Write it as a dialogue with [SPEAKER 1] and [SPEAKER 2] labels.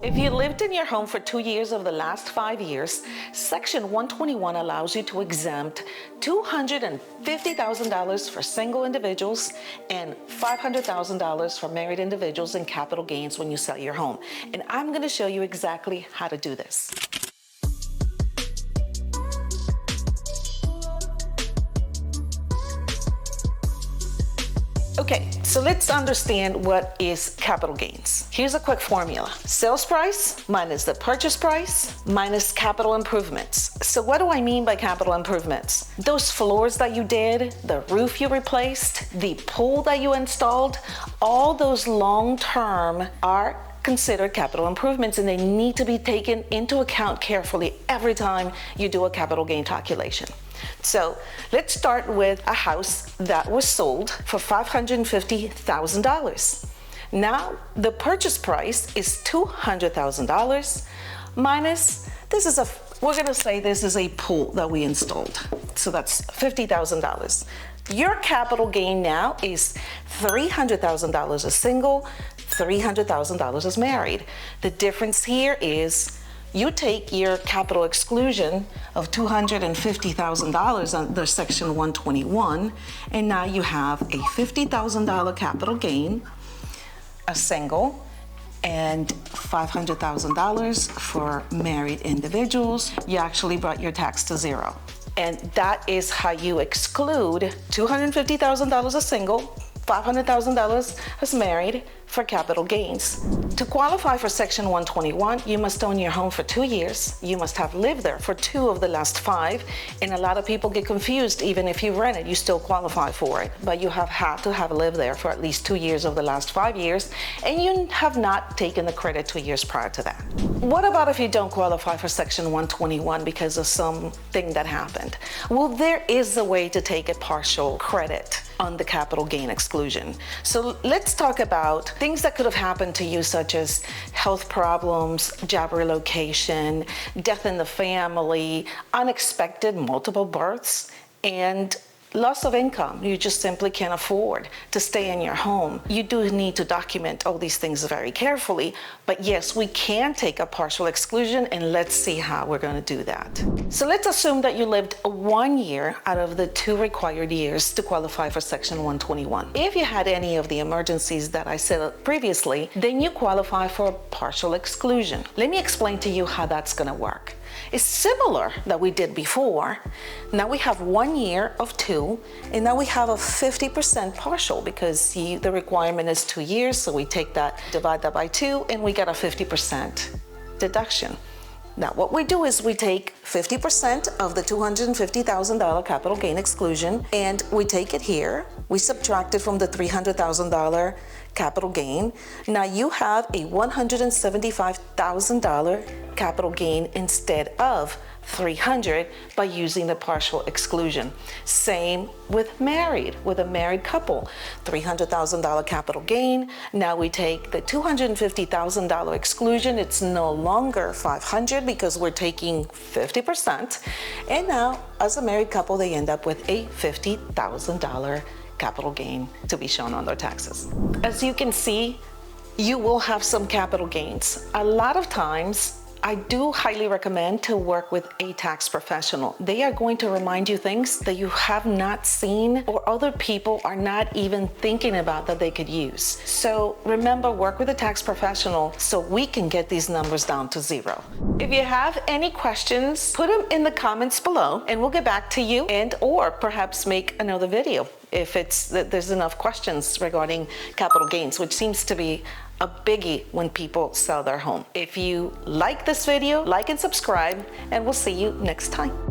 [SPEAKER 1] If you lived in your home for 2 years of the last 5 years, Section 121 allows you to exempt $250,000 for single individuals and $500,000 for married individuals in capital gains when you sell your home. And I'm going to show you exactly how to do this. Okay, so let's understand what is capital gains. Here's a quick formula. Sales price minus the purchase price minus capital improvements. So what do I mean by capital improvements? Those floors that you did, the roof you replaced, the pool that you installed, all those long-term are considered capital improvements, and they need to be taken into account carefully every time you do a capital gain calculation. So let's start with a house that was sold for $550,000. Now the purchase price is $200,000 minus, we're gonna say this is a pool that we installed. So that's $50,000. Your capital gain now is $300,000 as single, $300,000 as married. The difference here is you take your capital exclusion of $250,000 under Section 121, and now you have a $50,000 capital gain, a single, and $500,000 for married individuals. You actually brought your tax to zero. And that is how you exclude $250,000 as single, $500,000 as married for capital gains. To qualify for Section 121, you must own your home for 2 years. You must have lived there for 2 of the last 5. And a lot of people get confused. Even if you rent it, you still qualify for it. But you have had to have lived there for at least 2 years of the last 5 years. And you have not taken the credit 2 years prior to that. What about if you don't qualify for Section 121 because of something that happened? Well, there is a way to take a partial credit on the capital gain exclusion. So let's talk about things that could have happened to you, such as health problems, job relocation, death in the family, unexpected multiple births, and loss of income. You just simply can't afford to stay in your home. You do need to document all these things very carefully, but yes, we can take a partial exclusion, and let's see how we're going to do that. So let's assume that you lived 1 year out of the 2 required years to qualify for Section 121. If you had any of the emergencies that I said previously, then you qualify for a partial exclusion. Let me explain to you how that's going to work. It's similar that we did before. Now we have 1 year of 2, and now we have a 50% partial because the requirement is 2 years, so we take that, divide that by 2, and we get a 50% deduction. Now what we do is we take 50% of the $250,000 capital gain exclusion, and we take it here. We subtract it from the $300,000 capital gain. Now you have a $175,000 capital gain instead of $300,000 by using the partial exclusion. Same with a married couple. $300,000 capital gain. Now we take the $250,000 exclusion. It's no longer $500,000 because we're taking 50%. And now, as a married couple, they end up with a $50,000 capital gain to be shown on their taxes. As you can see, you will have some capital gains. A lot of times, I do highly recommend to work with a tax professional. They are going to remind you things that you have not seen or other people are not even thinking about that they could use. So remember, work with a tax professional so we can get these numbers down to zero. If you have any questions, put them in the comments below and we'll get back to you, and or perhaps make another video if there's enough questions regarding capital gains, which seems to be a biggie when people sell their home. If you like this video, like and subscribe, and we'll see you next time.